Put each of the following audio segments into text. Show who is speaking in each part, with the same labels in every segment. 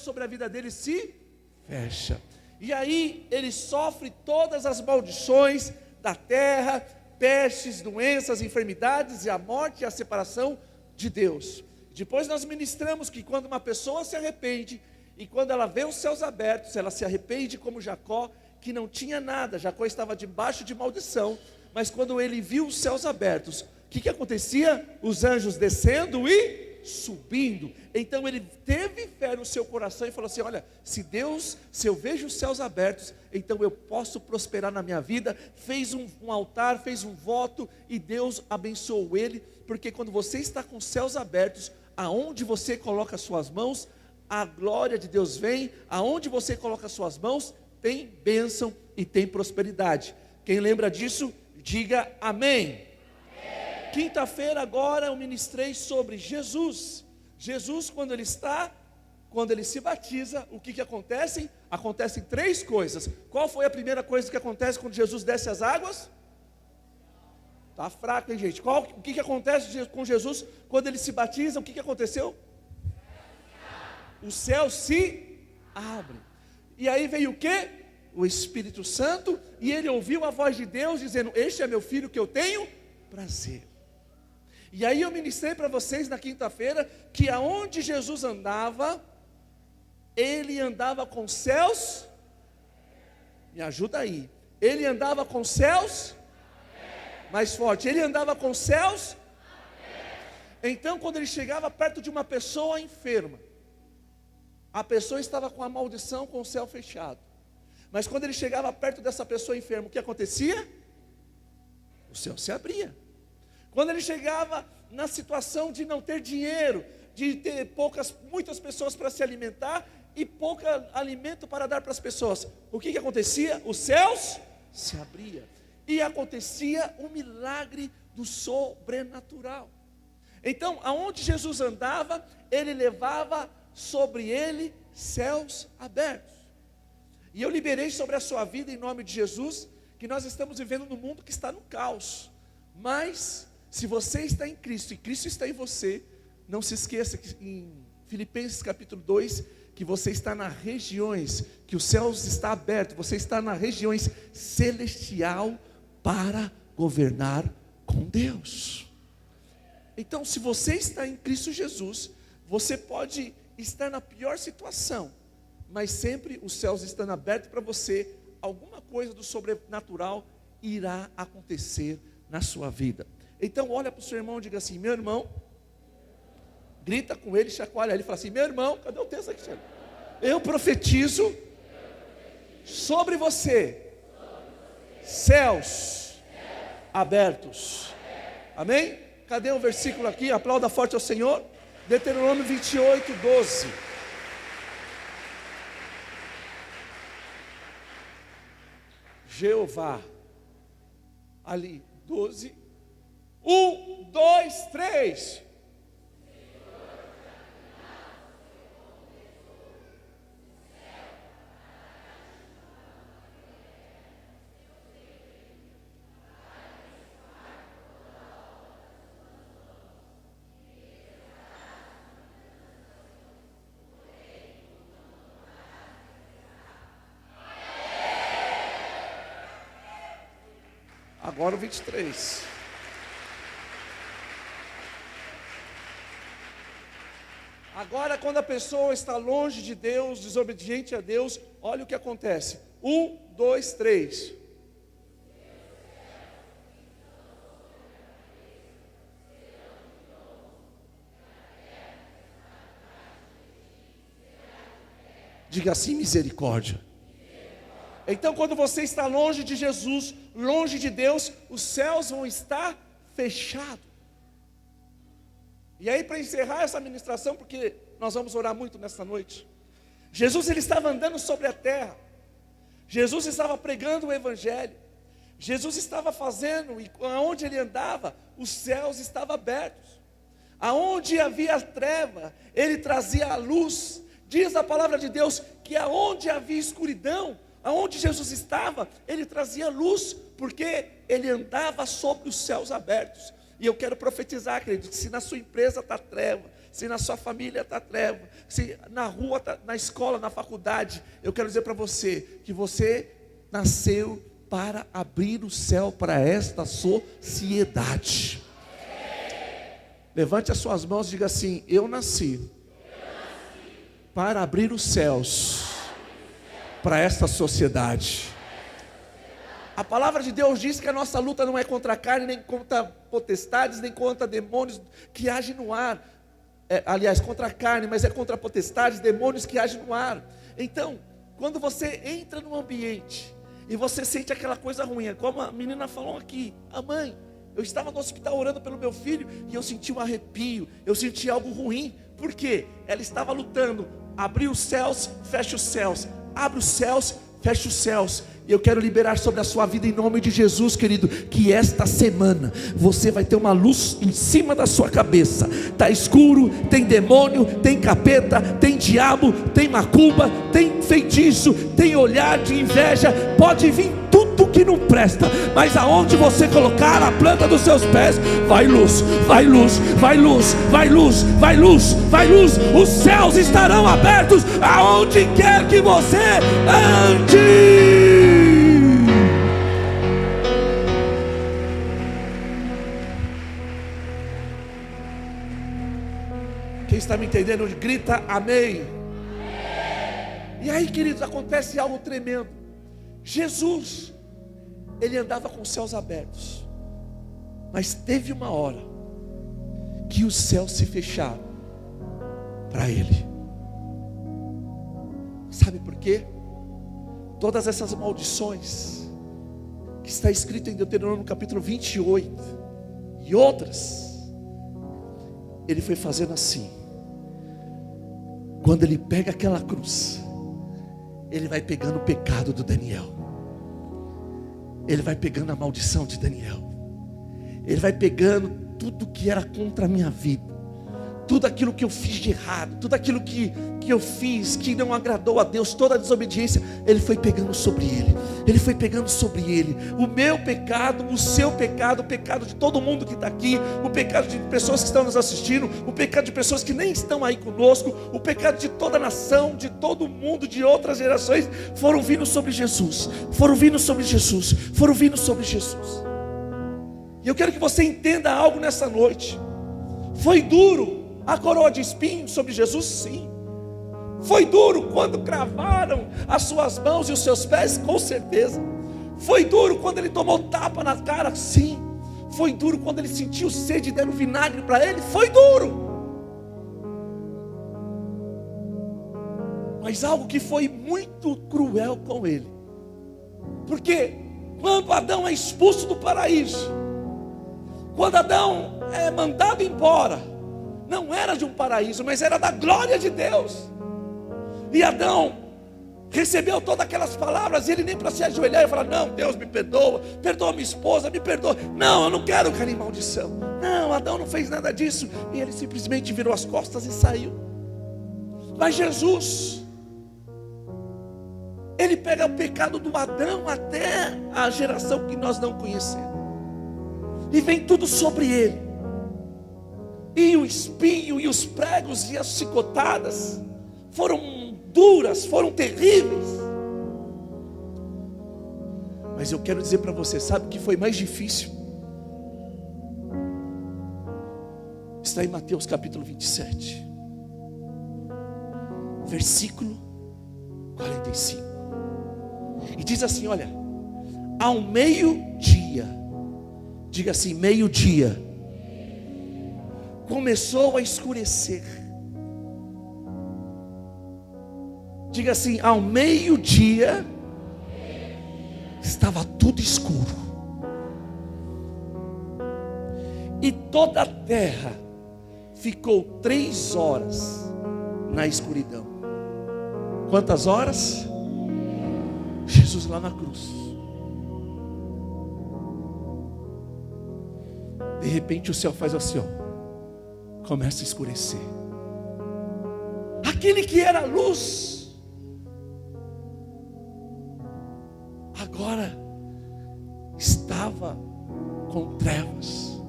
Speaker 1: sobre a vida dele se fecha. E aí ele sofre todas as maldições da terra, pestes, doenças, enfermidades e a morte e a separação de Deus. Depois nós ministramos que quando uma pessoa se arrepende e quando ela vê os céus abertos, ela se arrepende como Jacó, que não tinha nada. Jacó estava debaixo de maldição, mas quando ele viu os céus abertos, o que acontecia? Os anjos descendo e subindo. Então ele teve fé no seu coração e falou assim: olha, se eu vejo os céus abertos, então eu posso prosperar na minha vida. Fez um altar, fez um voto e Deus abençoou ele, porque quando você está com os céus abertos, aonde você coloca as suas mãos, a glória de Deus vem. Aonde você coloca as suas mãos, tem bênção e tem prosperidade. Quem lembra disso, diga amém. Quinta-feira agora eu ministrei sobre Jesus. Jesus, quando ele se batiza, o que acontece? Acontecem três coisas. Qual foi a primeira coisa que acontece quando Jesus desce as águas? Está fraco, hein, gente? O que acontece com Jesus quando ele se batiza? O que aconteceu? O céu se abre. E aí veio o quê? O Espírito Santo. E ele ouviu a voz de Deus dizendo: este é meu filho que eu tenho prazer. E aí eu ministrei para vocês na quinta-feira que aonde Jesus andava, ele andava com céus. Me ajuda aí. Ele andava com céus. Mais forte. Ele andava com céus. Então quando ele chegava perto de uma pessoa enferma, a pessoa estava com a maldição, com o céu fechado. Mas quando ele chegava perto dessa pessoa enferma, o que acontecia? O céu se abria. Quando ele chegava na situação de não ter dinheiro, de ter muitas pessoas para se alimentar e pouco alimento para dar para as pessoas, o que acontecia? Os céus se abriam. E acontecia um milagre do sobrenatural. Então, aonde Jesus andava, ele levava sobre ele céus abertos. E eu liberei sobre a sua vida em nome de Jesus, que nós estamos vivendo num mundo que está no caos. Mas se você está em Cristo e Cristo está em você, não se esqueça que em Filipenses capítulo 2, que você está nas regiões, que os céus está aberto, você está nas regiões celestial para governar com Deus. Então, se você está em Cristo Jesus, você pode estar na pior situação, mas sempre os céus estando abertos para você, alguma coisa do sobrenatural irá acontecer na sua vida. Então olha para o seu irmão e diga assim: meu irmão, grita com ele, chacoalha ele e fala assim: meu irmão, cadê o texto aqui, Thiago? Eu profetizo sobre você céus abertos. Amém? Cadê o versículo aqui? Aplauda forte ao Senhor. Deuteronômio 28, 12. Jeová, ali, 12. 1, 2, 3. Agora o 23. Agora, quando a pessoa está longe de Deus, desobediente a Deus, olha o que acontece. 1, 2, 3. Diga assim: misericórdia. Então, quando você está longe de Jesus, longe de Deus, os céus vão estar fechados. E aí, para encerrar essa ministração, porque nós vamos orar muito nesta noite, Jesus ele estava andando sobre a terra, Jesus estava pregando o Evangelho, Jesus estava fazendo, e aonde ele andava, os céus estavam abertos. Aonde havia treva, ele trazia a luz. Diz a palavra de Deus que aonde havia escuridão, aonde Jesus estava, ele trazia luz, porque ele andava sobre os céus abertos. E eu quero profetizar, querido, que se na sua empresa está treva, se na sua família está treva, se na rua, na escola, na faculdade, eu quero dizer para você que você nasceu para abrir o céu para esta sociedade. Levante as suas mãos e diga assim: eu nasci para abrir os céus para esta sociedade. A palavra de Deus diz que a nossa luta não é contra a carne, nem contra potestades, nem contra demônios que agem no ar. Aliás, contra a carne, mas é contra potestades, demônios que agem no ar. Então, quando você entra num ambiente e você sente aquela coisa ruim, como a menina falou aqui, a mãe, eu estava no hospital orando pelo meu filho e eu senti um arrepio, eu senti algo ruim. Por quê? Ela estava lutando, abre os céus, fecha os céus, abre os céus, fecha os céus. E eu quero liberar sobre a sua vida em nome de Jesus, querido, que esta semana você vai ter uma luz em cima da sua cabeça. Está escuro, tem demônio, tem capeta, tem diabo, tem macumba, tem feitiço, tem olhar de inveja, pode vir tudo que não presta, mas aonde você colocar a planta dos seus pés, vai luz, vai luz, vai luz, vai luz, vai luz, vai luz. Os céus estarão abertos aonde quer que você ande. Quem está me entendendo, grita amém. E aí, queridos, acontece algo tremendo. Jesus, ele andava com os céus abertos, mas teve uma hora que os céus se fecharam para ele. Sabe por quê? Todas essas maldições que está escrito em Deuteronômio capítulo 28 e outras, ele foi fazendo assim. Quando ele pega aquela cruz, ele vai pegando o pecado do Daniel, ele vai pegando a maldição de Daniel, ele vai pegando tudo que era contra a minha vida, tudo aquilo que eu fiz de errado, tudo aquilo que eu fiz que não agradou a Deus, toda a desobediência, ele foi pegando sobre ele, ele foi pegando sobre ele, o meu pecado, o seu pecado, o pecado de todo mundo que está aqui, o pecado de pessoas que estão nos assistindo, o pecado de pessoas que nem estão aí conosco, o pecado de toda a nação, de todo mundo, de outras gerações, foram vindo sobre Jesus, foram vindo sobre Jesus, foram vindo sobre Jesus. E eu quero que você entenda algo nessa noite. Foi duro a coroa de espinhos sobre Jesus? Sim. Foi duro quando cravaram as suas mãos e os seus pés? Com certeza. Foi duro quando ele tomou tapa na cara? Sim. Foi duro quando ele sentiu sede e deram vinagre para ele? Foi duro. Mas algo que foi muito cruel com ele, porque quando Adão é expulso do paraíso, quando Adão é mandado embora, não era de um paraíso, mas era da glória de Deus. E Adão recebeu todas aquelas palavras, e ele nem para se ajoelhar e falar: não, Deus me perdoa, perdoa minha esposa, me perdoa. Não, eu não quero cair em maldição. Não, Adão não fez nada disso. E ele simplesmente virou as costas e saiu. Mas Jesus, ele pega o pecado do Adão até a geração que nós não conhecemos, e vem tudo sobre ele. E o espinho, e os pregos, e as chicotadas foram duras, foram terríveis. Mas eu quero dizer para você, sabe o que foi mais difícil? Está em Mateus capítulo 27, versículo 45. E diz assim, olha: ao meio-dia, diga assim, meio-dia, começou a escurecer. Diga assim, ao meio-dia estava tudo escuro, e toda a terra ficou 3 horas na escuridão. Quantas horas? Jesus lá na cruz. De repente o céu faz assim, ó, começa a escurecer. Aquele que era luz agora estava com trevas.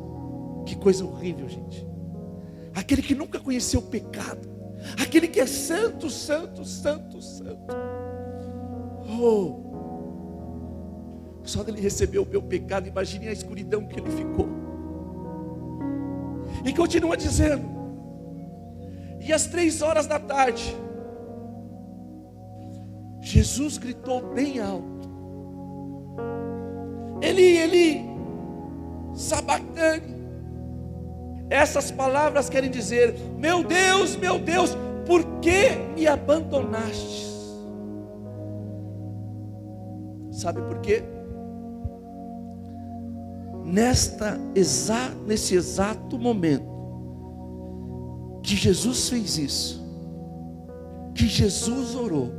Speaker 1: Que coisa horrível, gente. aquele que nunca conheceu o pecado, aquele que é santo, santo, santo, santo. Oh, só dele receber o meu pecado, imagine a escuridão que ele ficou. E continua dizendo: e às 3 horas da tarde, Jesus gritou bem alto. Eli, sabactani. Essas palavras querem dizer: meu Deus, por que me abandonaste? Sabe por quê? Nesse exato momento que Jesus fez isso, que Jesus orou,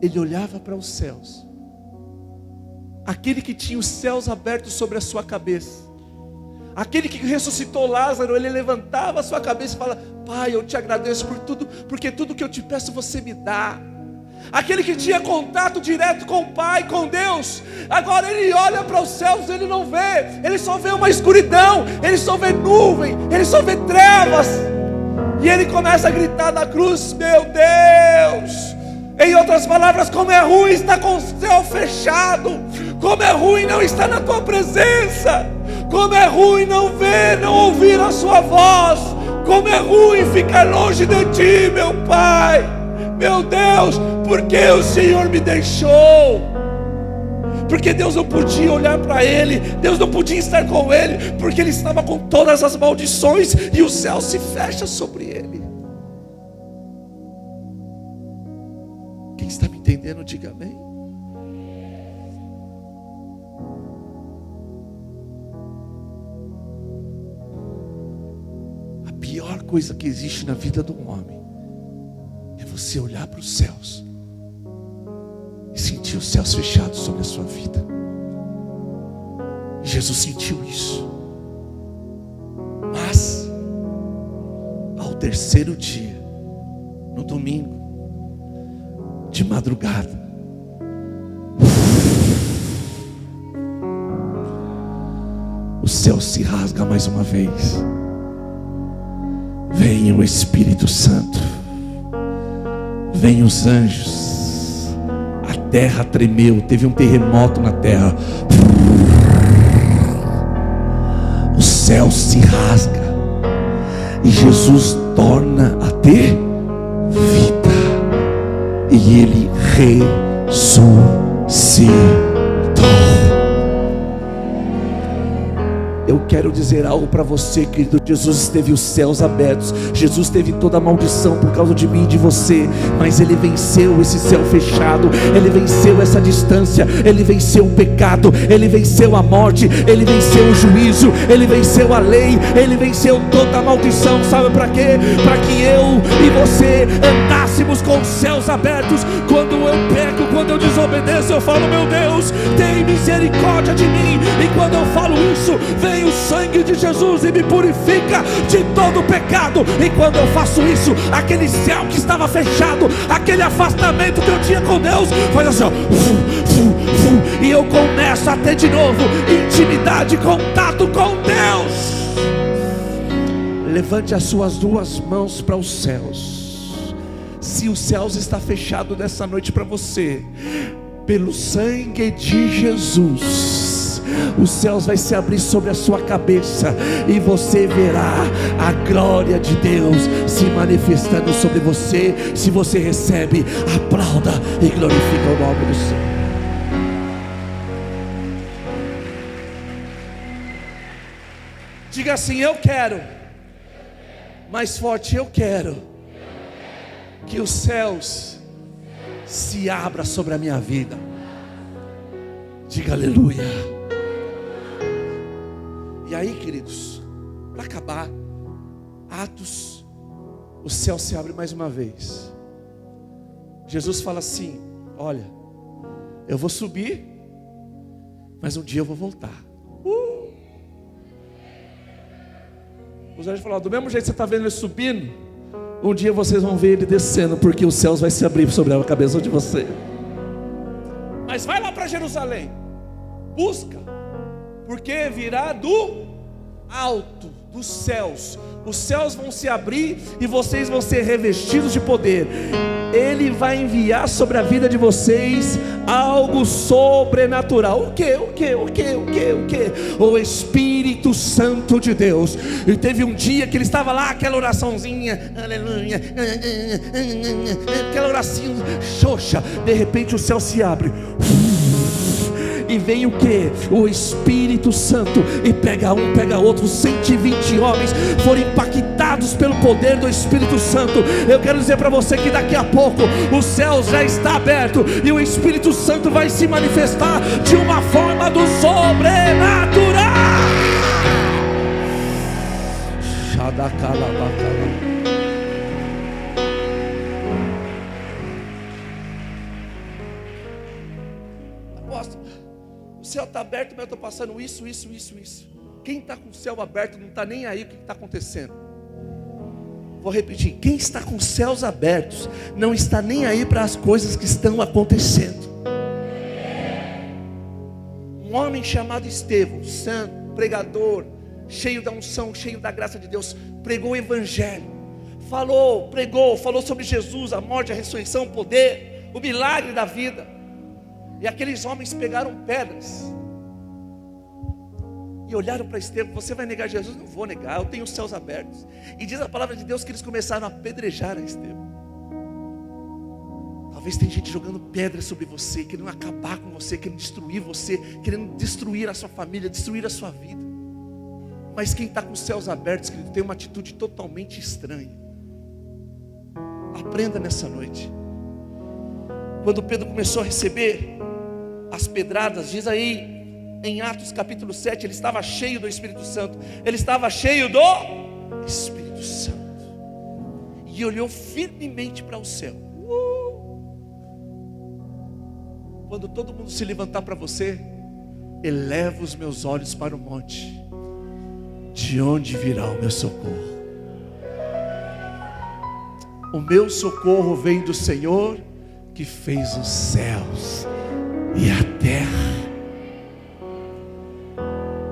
Speaker 1: ele olhava para os céus, aquele que tinha os céus abertos sobre a sua cabeça, aquele que ressuscitou Lázaro, ele levantava a sua cabeça e fala: Pai, eu te agradeço por tudo, porque tudo que eu te peço você me dá. Aquele que tinha contato direto com o Pai, com Deus, agora ele olha para os céus, ele não vê, ele só vê uma escuridão, ele só vê nuvem, ele só vê trevas, e ele começa a gritar na cruz: meu Deus! Em outras palavras, como é ruim estar com o céu fechado, como é ruim não estar na tua presença, como é ruim não ver, não ouvir a sua voz, como é ruim ficar longe de ti, meu Pai. Meu Deus, porque o Senhor me deixou? Porque Deus não podia olhar para ele, Deus não podia estar com ele, porque ele estava com todas as maldições e o céu se fecha sobre ele. Quem está me entendendo, diga amém. A pior coisa que existe na vida do homem é você olhar para os céus e sentir os céus fechados sobre a sua vida. Jesus sentiu isso. Mas ao terceiro dia, no domingo, de madrugada, o céu se rasga mais uma vez. Vem o Espírito Santo, vem os anjos, a terra tremeu, teve um terremoto na terra, o céu se rasga e Jesus torna a ter vida, e ele ressuscitou. Eu quero dizer algo para você, querido. Jesus teve os céus abertos, Jesus teve toda a maldição por causa de mim e de você, mas ele venceu esse céu fechado, ele venceu essa distância, ele venceu o pecado, ele venceu a morte, ele venceu o juízo, ele venceu a lei, ele venceu toda a maldição. Sabe para quê? Para que eu e você andássemos com os céus abertos. Quando eu peco, quando eu desobedeço, eu falo: meu Deus, tem misericórdia de mim. E quando eu falo isso, vem o sangue de Jesus e me purifica de todo o pecado. E quando eu faço isso, aquele céu que estava fechado, aquele afastamento que eu tinha com Deus, faz assim, ó, e eu começo a ter de novo intimidade, contato com Deus. Levante as suas duas mãos para os céus. Se os céus está fechado nessa noite para você, pelo sangue de Jesus, os céus vai se abrir sobre a sua cabeça e você verá a glória de Deus se manifestando sobre você. Se você recebe, aplauda e glorifica o nome do Senhor. Diga assim: eu quero. Mais forte: eu quero que os céus se abram sobre a minha vida. Diga aleluia. E aí, queridos, para acabar, Atos, o céu se abre mais uma vez. Jesus fala assim: olha, eu vou subir, mas um dia eu vou voltar. Os anjos falaram: do mesmo jeito que você está vendo ele subindo, um dia vocês vão ver ele descendo, porque os céus vai se abrir sobre a cabeça de você. Mas vai lá para Jerusalém, busca, porque virá do alto dos céus. Os céus vão se abrir e vocês vão ser revestidos de poder. Ele vai enviar sobre a vida de vocês algo sobrenatural. O quê? O Espírito Santo de Deus. E teve um dia que ele estava lá, aquela oraçãozinha, aleluia, aquela oração xoxa. De repente o céu se abre. E vem o que? O Espírito Santo. E pega um, pega outro. 120 homens foram impactados pelo poder do Espírito Santo. Eu quero dizer para você que daqui a pouco o céu já está aberto e o Espírito Santo vai se manifestar de uma forma do sobrenatural. Apóstolo, o céu está aberto, mas eu estou passando isso. Quem está com o céu aberto não está nem aí o que está acontecendo. Vou repetir: quem está com os céus abertos não está nem aí para as coisas que estão acontecendo. Um homem chamado Estevão, santo, pregador, cheio da unção, cheio da graça de Deus, pregou o evangelho, falou sobre Jesus, a morte, a ressurreição, o poder, o milagre da vida. E aqueles homens pegaram pedras e olharam para Estevão: você vai negar Jesus? Não vou negar, eu tenho os céus abertos. E diz a palavra de Deus que eles começaram a apedrejar a Estevão. Talvez tem gente jogando pedras sobre você, querendo acabar com você, querendo destruir você, querendo destruir a sua família, destruir a sua vida. Mas quem está com os céus abertos, querido, tem uma atitude totalmente estranha. Aprenda nessa noite. Quando Pedro começou a receber as pedradas, diz aí em Atos capítulo 7, ele estava cheio do Espírito Santo. Ele estava cheio do Espírito Santo. E olhou firmemente para o céu. Quando todo mundo se levantar para você, eleva os meus olhos para o monte. De onde virá o meu socorro? O meu socorro vem do Senhor, que fez os céus e a terra.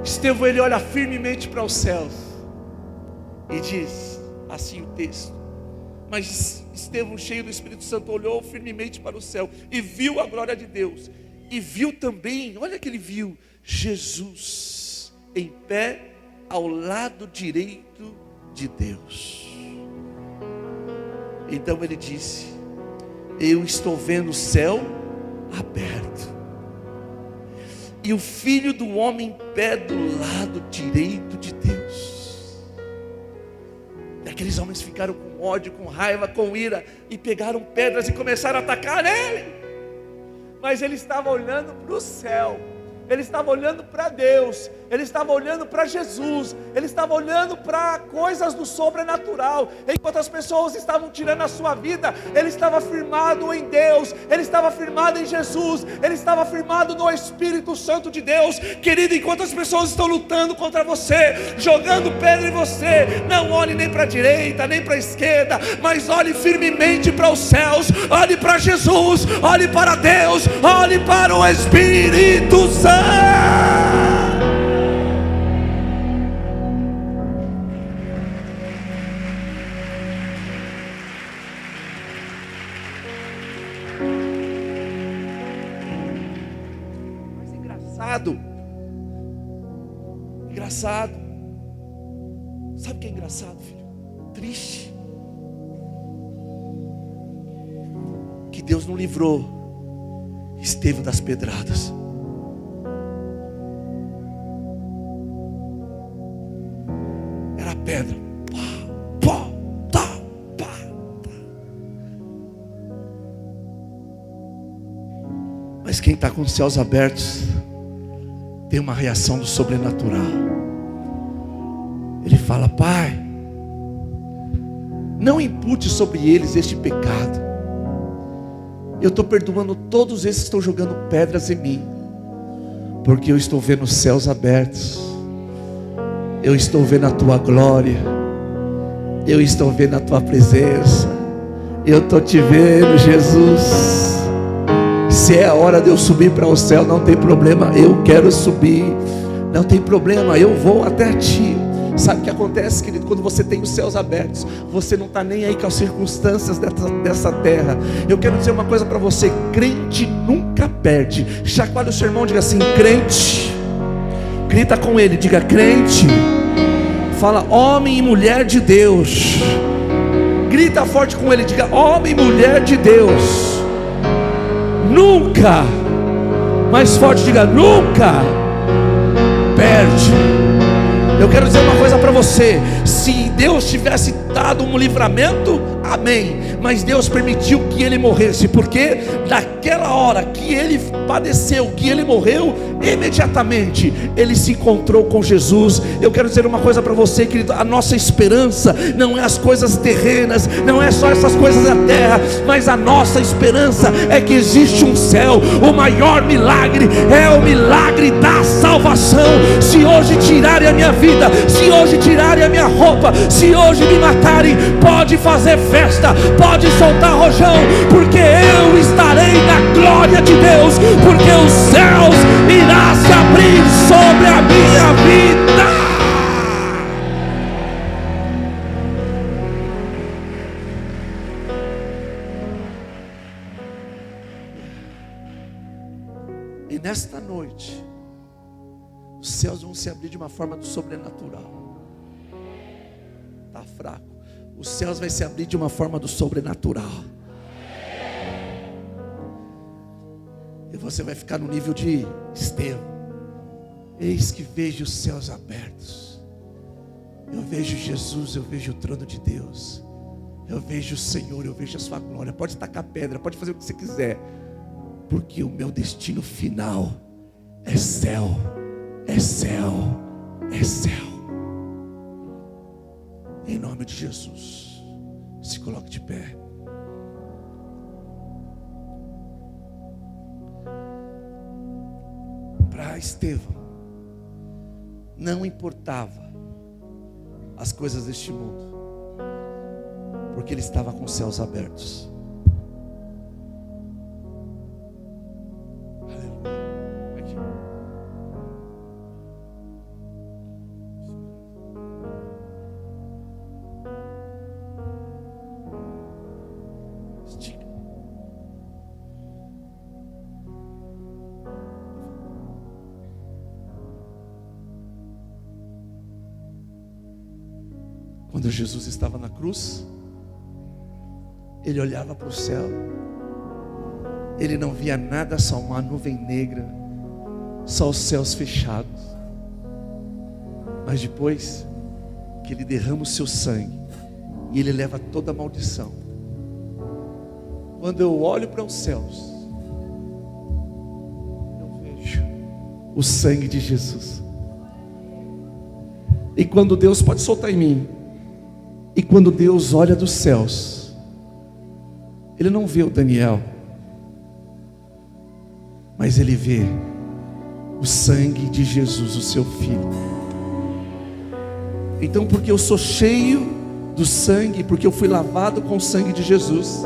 Speaker 1: Estevão, ele olha firmemente para os céus e diz assim o texto: mas Estevão, cheio do Espírito Santo, olhou firmemente para o céu e viu a glória de Deus. E viu também, olha que ele viu, Jesus em pé ao lado direito de Deus. Então ele disse: eu estou vendo o céu aberto e o Filho do Homem em pé do lado direito de Deus. E aqueles homens ficaram com ódio, com raiva, com ira, e pegaram pedras e começaram a atacar nele. Mas ele estava olhando para o céu, ele estava olhando para Deus, ele estava olhando para Jesus, ele estava olhando para coisas do sobrenatural. Enquanto as pessoas estavam tirando a sua vida, ele estava firmado em Deus, ele estava firmado em Jesus, ele estava firmado no Espírito Santo de Deus. Querido, enquanto as pessoas estão lutando contra você, jogando pedra em você, não olhe nem para a direita, nem para a esquerda, mas olhe firmemente para os céus, olhe para Jesus, olhe para Deus, olhe para o Espírito Santo. Mas engraçado. Sabe o que é engraçado, filho? Triste. Que Deus não livrou Estevão das pedradas. Pedra, mas quem está com os céus abertos tem uma reação do sobrenatural. Ele fala: Pai, não impute sobre eles este pecado. Eu estou perdoando todos esses que estão jogando pedras em mim, porque eu estou vendo os céus abertos. Eu estou vendo a tua glória, eu estou vendo a tua presença, eu estou te vendo, Jesus. Se é a hora de eu subir para o céu, não tem problema, eu quero subir, não tem problema, eu vou até ti. Sabe o que acontece, querido? Quando você tem os céus abertos, você não está nem aí com as circunstâncias dessa terra. Eu quero dizer uma coisa para você: crente nunca perde. Chacoalha o seu irmão, diga assim: crente. Grita com ele, diga: crente. Fala: homem e mulher de Deus. Grita forte com ele, diga: homem e mulher de Deus. Nunca, mais forte, diga: nunca perde. Eu quero dizer uma coisa para você: se Deus tivesse dado um livramento, amém, mas Deus permitiu que ele morresse, porque naquela hora que ele padeceu, que ele morreu, imediatamente ele se encontrou com Jesus. Eu quero dizer uma coisa para você, querido: a nossa esperança não é as coisas terrenas, não é só essas coisas da terra, mas a nossa esperança é que existe um céu. O maior milagre é o milagre da salvação. Se hoje tirarem a minha vida, se hoje tirarem a minha roupa, se hoje me matarem, pode fazer festa, pode soltar rojão, porque eu estarei na glória de Deus, porque os céus irá se abrir sobre a minha vida. E nesta noite, os céus vão se abrir de uma forma do sobrenatural. Está fraco. Os céus vão se abrir de uma forma do sobrenatural. E você vai ficar no nível de Estevão. Eis que vejo os céus abertos. Eu vejo Jesus, eu vejo o trono de Deus. Eu vejo o Senhor, eu vejo a sua glória. Pode tacar pedra, pode fazer o que você quiser, porque o meu destino final é céu, é céu, é céu. Em nome de Jesus, se coloque de pé. Para Estevão, não importava as coisas deste mundo, porque ele estava com os céus abertos. Aleluia. Aqui. Estica. Quando Jesus estava na cruz, ele olhava para o céu, ele não via nada, só uma nuvem negra, só os céus fechados. Mas depois que ele derrama o seu sangue e ele leva toda a maldição, quando eu olho para os céus, eu vejo o sangue de Jesus. E quando Deus, pode soltar em mim, e quando Deus olha dos céus, Ele não vê o Daniel, mas Ele vê o sangue de Jesus, o seu filho. Então, porque eu sou cheio do sangue, porque eu fui lavado com o sangue de Jesus,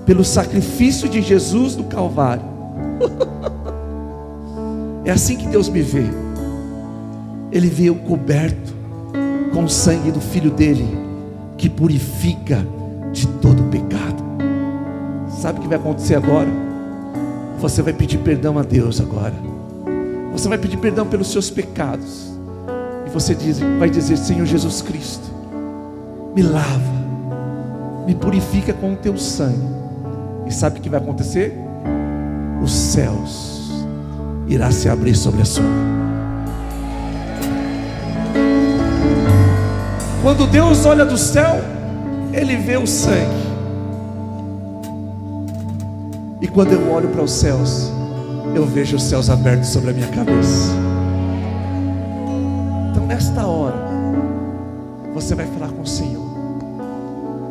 Speaker 1: pelo sacrifício de Jesus no Calvário, é assim que Deus me vê. Ele vê eu coberto com o sangue do Filho dele, que purifica de todo pecado. Sabe o que vai acontecer agora? Você vai pedir perdão a Deus agora. Você vai pedir perdão pelos seus pecados. E você vai dizer: Senhor Jesus Cristo, me lava, me purifica com o teu sangue. E sabe o que vai acontecer? Os céus irá se abrir sobre a sua vida. Quando Deus olha do céu, Ele vê o sangue. E quando eu olho para os céus, eu vejo os céus abertos sobre a minha cabeça. Então nesta hora, você vai falar com o Senhor: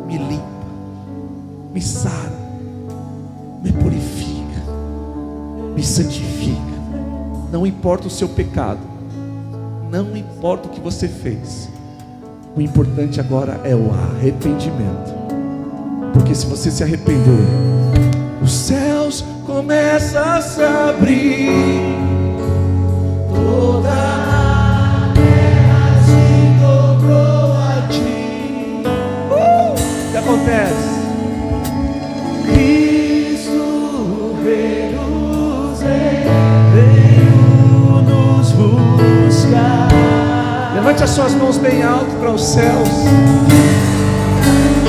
Speaker 1: me limpa, me sara, me purifica, me santifica. Não importa o seu pecado, não importa o que você fez, o importante agora é o arrependimento. Porque se você se arrepender, os céus começam a se abrir, toda a terra se pés.
Speaker 2: Cristo veio nos buscar.
Speaker 1: Levante as suas mãos bem alto para os céus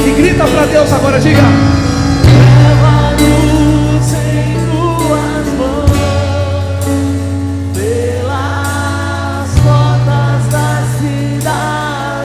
Speaker 1: e grita para Deus agora, diga:
Speaker 2: Leva